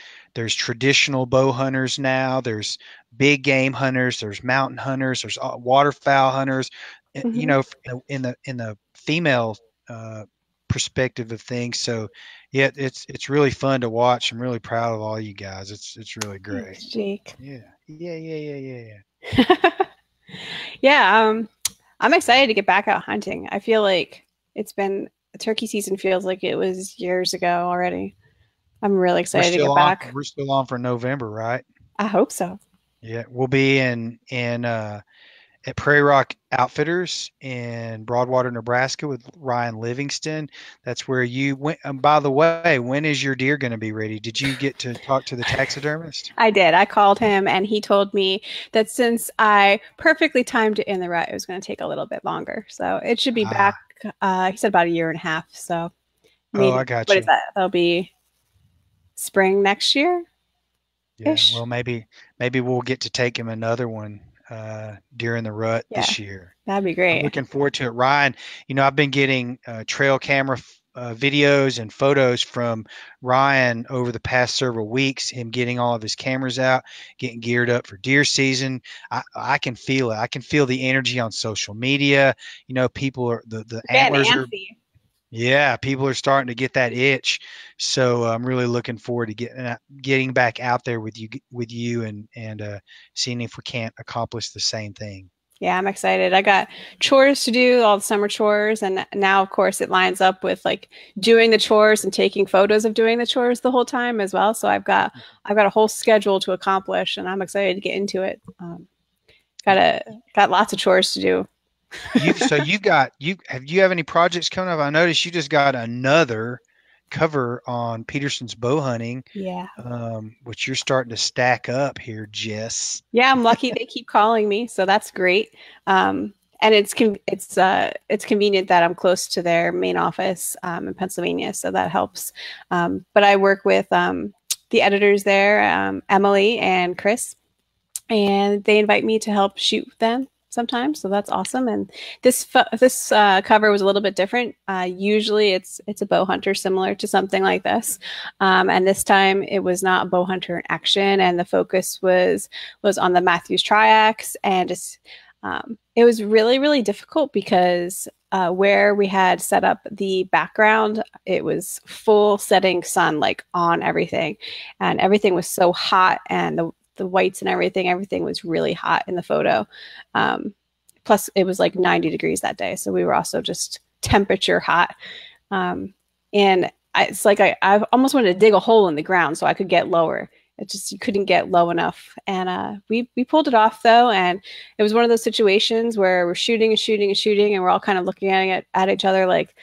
traditional bow hunters now, there's big game hunters, there's mountain hunters, there's waterfowl hunters. Mm-hmm. In the female uh, perspective of things. So yeah, it's really fun to watch. I'm really proud of all you guys. It's really great. Thanks, Jake. Yeah. Yeah, yeah, yeah, yeah, yeah. Yeah, I'm excited to get back out hunting. I feel like it's been turkey season feels like it was years ago already. I'm really We're excited to still get on. back. We're still on for November, right? I hope so. Yeah, we'll be in at Prairie Rock Outfitters in Broadwater, Nebraska with Ryan Livingston. That's where you went. By the way, when is your deer going to be ready? Did you get to talk to the taxidermist? I did. I called him and he told me that since I perfectly timed it in the rut, it was going to take a little bit longer. So it should be back. Ah, He said about a year and a half. So oh, I maybe, got what is you. that? That'll be spring next year Yeah, ish. well, maybe we'll get to take him another one during the rut Yeah, this year. that'd be I'm great. looking forward to it. Ryan, I've been getting trail camera videos and photos from Ryan over the past several weeks, him getting all of his cameras out, getting geared up for deer season. I can feel it. I can feel the energy on social media. People are the Getting antlers are, antsy. yeah, people are starting to get that itch. So I'm really looking forward to getting back out there with you and seeing if we can't accomplish the same thing. Yeah, I'm excited. I got chores to do, all the summer chores, and now of course it lines up with like doing the chores and taking photos of doing the chores the whole time as well. So I've got a whole schedule to accomplish, and I'm excited to get into it. Got lots of chores to do. You have any projects coming up? I noticed you just got another cover on Peterson's bow hunting, Yeah. which you're starting to stack up here, Jess. Yeah, I'm lucky they keep calling me, so that's great. And it's convenient that I'm close to their main office in Pennsylvania, so that helps. But I work with the editors there, Emily and Chris, and they invite me to help shoot them sometimes, so that's awesome. And this cover was a little bit different. Usually, it's a bow hunter similar to something like this, and this time it was not a bow hunter in action, and the focus was on the Matthews Triax, and it was really really difficult because where we had set up the background, it was full setting sun like on everything, and everything was so hot, and the whites and everything was really hot in the photo. Um, Plus, it was like 90 degrees that day, so we were also just temperature hot. And it's like I almost wanted to dig a hole in the ground so I could get lower. It just you couldn't get low enough, and we pulled it off though. And it was one of those situations where we're shooting and shooting and shooting, and we're all kind of looking at each other like,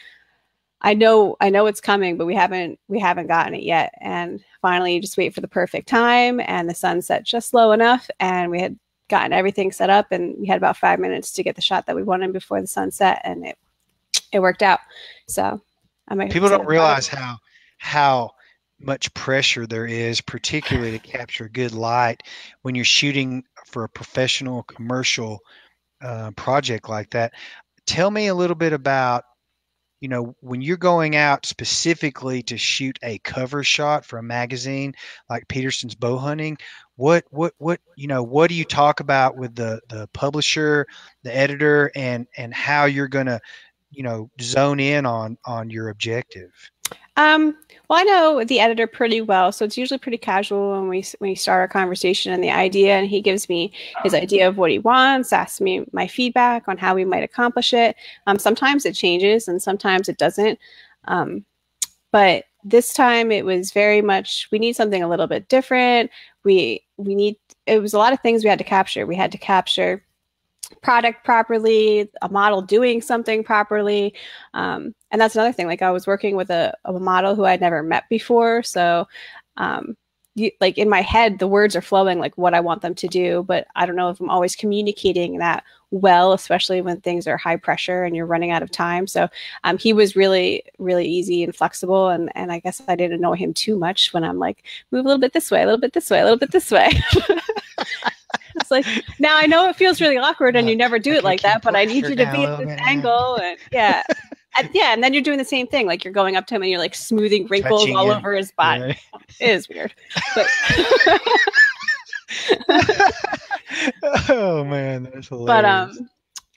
I know it's coming, but we haven't gotten it yet. And finally, you just wait for the perfect time, and the sun set just low enough, and we had gotten everything set up, and we had about 5 minutes to get the shot that we wanted before the sun set, and it worked out. So I'm People don't excited about it. realize how much pressure there is, particularly to capture good light when you're shooting for a professional commercial project like that. Tell me a little bit about when you're going out specifically to shoot a cover shot for a magazine like Peterson's Bow Hunting, what do you talk about with the publisher, the editor, and how you're going to, zone in on your objective? Um, well, I know the editor pretty well, so it's usually pretty casual when we start our conversation and the idea, and he gives me his idea of what he wants, asks me my feedback on how we might accomplish it. Sometimes it changes, and sometimes it doesn't. Um, but this time it was very much we need something a little bit different. We need it was a lot of things we had to capture. We had to capture product properly, a model doing something properly. And that's another thing. Like I was working with a model who I'd never met before. So like in my head, the words are flowing like what I want them to do, but I don't know if I'm always communicating that well, especially when things are high pressure and you're running out of time. So he was really, really easy and flexible. And I guess I didn't know him too much when I'm like, move a little bit this way, a little bit this way, a little bit this way. It's like, now I know it feels really awkward and you never do it like that, but I need you to be at this angle. And yeah. And then you're doing the same thing. Like you're going up to him and you're like smoothing wrinkles Touching all it. over his body. Yeah. It is weird. But oh man, that's hilarious. But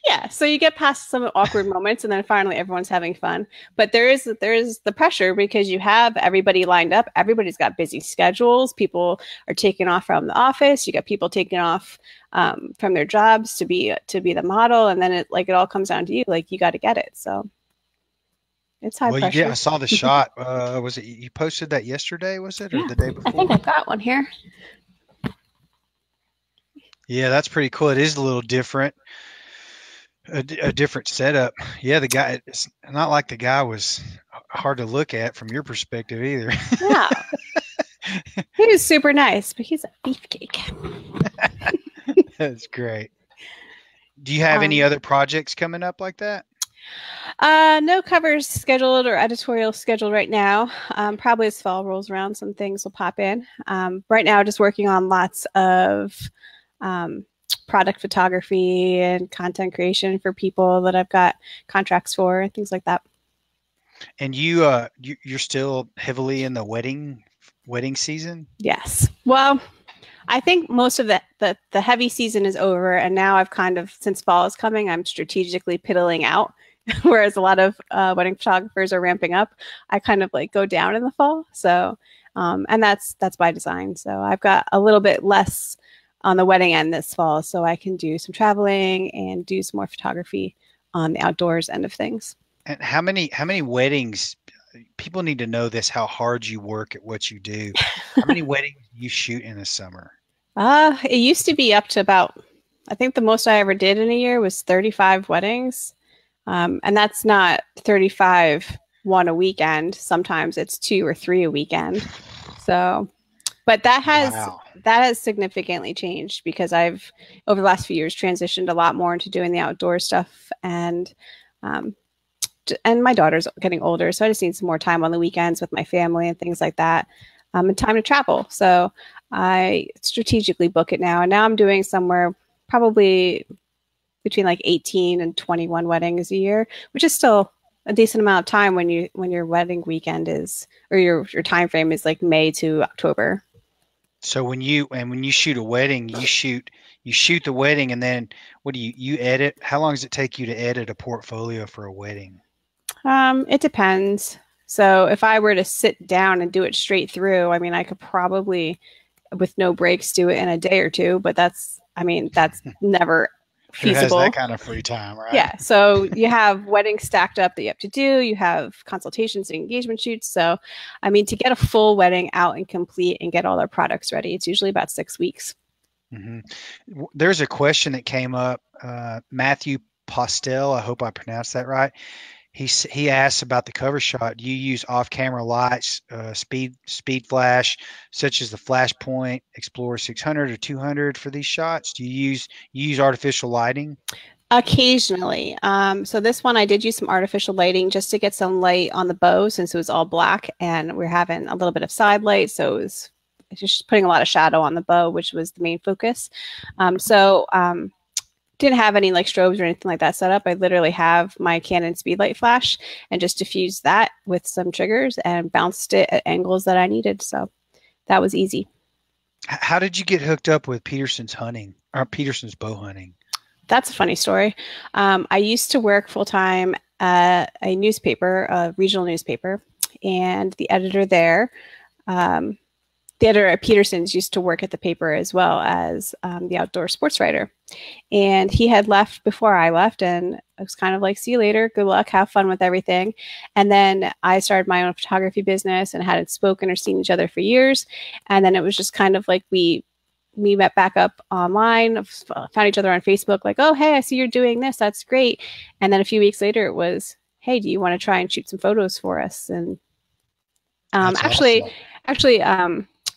yeah, so you get past some awkward moments and then finally everyone's having fun. But there is the pressure because you have everybody lined up. Everybody's got busy schedules. People are taking off from the office. You got people taking off from their jobs to be the model, and then it all comes down to you. Like you got to get it. So it's high pressure. Yeah, I saw the shot. Was it you posted that yesterday? Was it or the day before? I think I've got one here. Yeah, that's pretty cool. It is a little different. A different setup. Yeah, the guy, it's not like the guy was hard to look at from your perspective either. Yeah. He was super nice, but he's a beefcake. That's great. Do you have any other projects coming up like that? No covers scheduled or editorial scheduled right now. Probably as fall rolls around, some things will pop in. Right now, just working on lots of product photography and content creation for people that I've got contracts for, things like that. And you're still heavily in the wedding season? Yes. Well, I think most of the heavy season is over, and now I've kind of, since fall is coming, I'm strategically piddling out. Whereas a lot of wedding photographers are ramping up, I kind of like go down in the fall. So, and that's by design. So I've got a little bit less on the wedding end this fall, so I can do some traveling and do some more photography on the outdoors end of things. And how many weddings? People need to know this, how hard you work at what you do. How many weddings do you shoot in a summer? It used to be up to about, I think the most I ever did in a year was 35 weddings. And that's not 35 one a weekend. Sometimes it's 2 or 3 a weekend. So, but that has significantly changed because I've, over the last few years, transitioned a lot more into doing the outdoor stuff, and my daughter's getting older, so I just need some more time on the weekends with my family and things like that, and time to travel. So I strategically book it now, and now I'm doing somewhere probably between like 18 and 21 weddings a year, which is still a decent amount of time when your wedding weekend is, or your time frame is like May to October. So when you shoot a wedding, you shoot the wedding, and then what do you edit? How long does it take you to edit a portfolio for a wedding? It depends. So if I were to sit down and do it straight through, I mean, I could probably, with no breaks, do it in a day or two, but that's never feasible. Who has that kind of free time, right? Yeah. So you have weddings stacked up that you have to do. You have consultations and engagement shoots. So, I mean, to get a full wedding out and complete and get all our products ready, it's usually about 6 weeks. Mm-hmm. There's a question that came up. Matthew Postel, I hope I pronounced that right. He asks about the cover shot. Do you use off-camera lights, speed flash, such as the Flashpoint Explorer 600 or 200 for these shots? Do you use artificial lighting? Occasionally. So this one I did use some artificial lighting just to get some light on the bow since it was all black, and we're having a little bit of side light, so it was just putting a lot of shadow on the bow, which was the main focus. didn't have any like strobes or anything like that set up. I literally have my Canon speedlight flash and just diffused that with some triggers and bounced it at angles that I needed. So that was easy. How did you get hooked up with Peterson's hunting or Peterson's bow hunting? That's a funny story. I used to work full time at a newspaper, a regional newspaper, and um, the editor at Peterson's used to work at the paper as well as the outdoor sports writer. And he had left before I left, and I was kind of like, see you later, good luck, have fun with everything. And then I started my own photography business and hadn't spoken or seen each other for years. And then it was just kind of like we met back up online, found each other on Facebook, like, oh, hey, I see you're doing this. That's great. And then a few weeks later, it was, hey, do you want to try and shoot some photos for us? And actually, awesome. actually,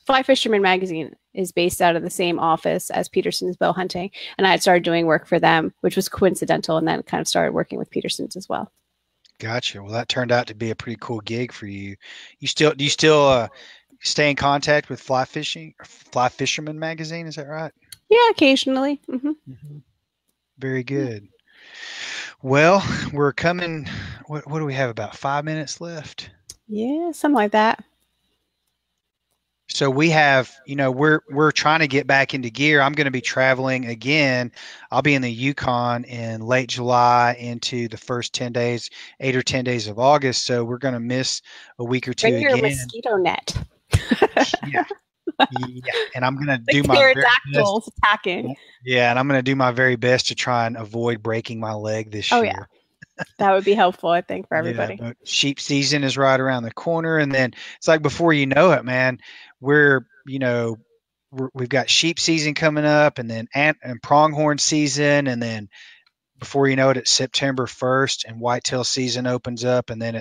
Fly Fisherman magazine is based out of the same office as Peterson's Bow Hunting, and I had started doing work for them, which was coincidental, and then kind of started working with Peterson's as well. Gotcha. Well, that turned out to be a pretty cool gig for you. Do you still stay in contact with Fly Fisherman magazine? Is that right? Yeah, occasionally. Hmm. Very good. Well, we're coming. What do we have? About 5 minutes left. Yeah, something like that. So we have, we're trying to get back into gear. I'm going to be traveling again. I'll be in the Yukon in late July into the first 10 days, 8 or 10 days of August. So we're going to miss a week or two Bring your again. mosquito net. Yeah. Yeah. And I'm going to The do my very best. pterodactyls attacking. Yeah. And I'm going to do my very best to try and avoid breaking my leg this Oh yeah, year. that would be helpful, I think, for Yeah, everybody. but sheep season is right around the corner, and then it's like before you know it, man, we're we've got sheep season coming up, and then ant and pronghorn season, and then before you know it, it's September 1st, and whitetail season opens up, and then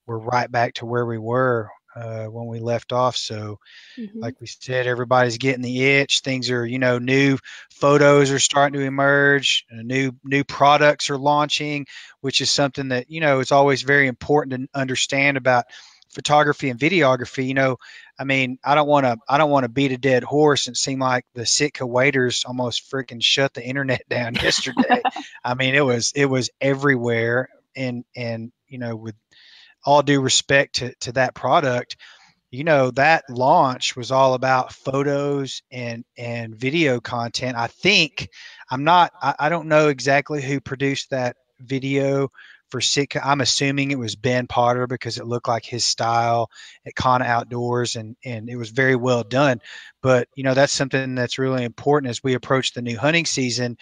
we're right back to where we were when we left off. So Hmm. like we said, everybody's getting the itch. Things are, new photos are starting to emerge, new products are launching, which is something that, it's always very important to understand about photography and videography. I mean, I don't want to beat a dead horse and seem like the Sitka waiters almost freaking shut the internet down yesterday. I mean, it was everywhere, and with all due respect to that product, that launch was all about photos and video content. I don't know exactly who produced that video for Sitka. I'm assuming it was Ben Potter because it looked like his style at Kana Outdoors, and it was very well done. But that's something that's really important as we approach the new hunting season.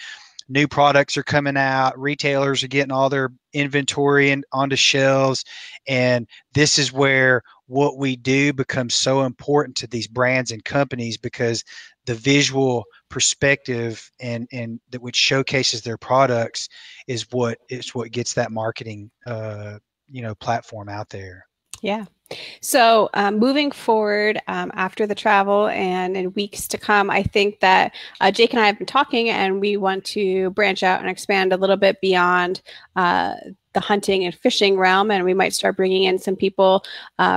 New products are coming out, retailers are getting all their inventory onto shelves, and this is where what we do becomes so important to these brands and companies, because the visual perspective and that which showcases their products is what gets that marketing platform out there. Yeah. So, moving forward after the travel and in weeks to come, I think that Jake and I have been talking, and we want to branch out and expand a little bit beyond the hunting and fishing realm. And we might start bringing in some people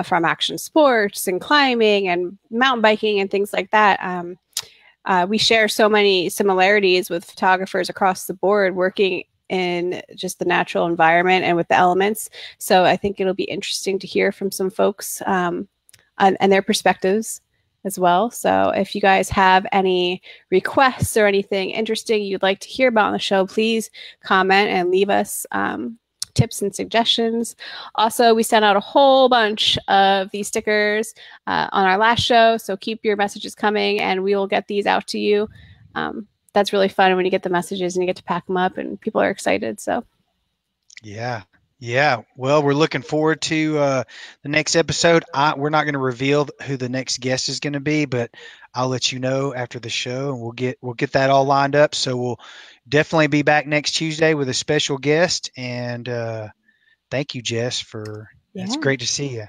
from action sports and climbing and mountain biking and things like that. We share so many similarities with photographers across the board working in just the natural environment and with the elements. So I think it'll be interesting to hear from some folks and their perspectives as well. So if you guys have any requests or anything interesting you'd like to hear about on the show, please comment and leave us tips and suggestions. Also, we sent out a whole bunch of these stickers on our last show, so keep your messages coming and we will get these out to you. That's really fun when you get the messages and you get to pack them up and people are excited. So Yeah. Yeah. Well, we're looking forward to the next episode. We're not going to reveal who the next guest is going to be, but I'll let you know after the show, and we'll get that all lined up. So we'll definitely be back next Tuesday with a special guest. And thank you, Jess, for it's yeah, great to see you.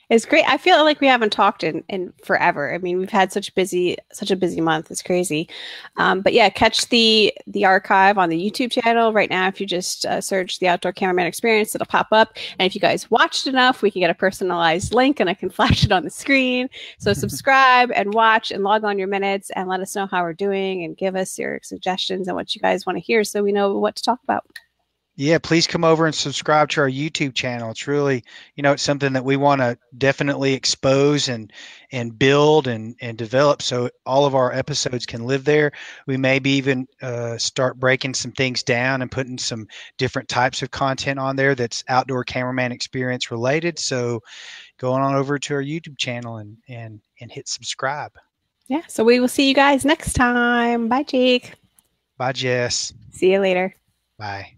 It's great. I feel like we haven't talked in forever. I mean, we've had such a busy month. It's crazy. But yeah, catch the archive on the YouTube channel right now. If you just search the Outdoor Cameraman Experience, it'll pop up. And if you guys watched enough, we can get a personalized link, and I can flash it on the screen. So subscribe and watch and log on your minutes and let us know how we're doing and give us your suggestions and what you guys want to hear so we know what to talk about. Yeah, please come over and subscribe to our YouTube channel. It's really, it's something that we want to definitely expose and build and develop so all of our episodes can live there. We maybe even start breaking some things down and putting some different types of content on there that's outdoor cameraman experience related. So going on over to our YouTube channel and hit subscribe. Yeah. So we will see you guys next time. Bye, Jake. Bye, Jess. See you later. Bye.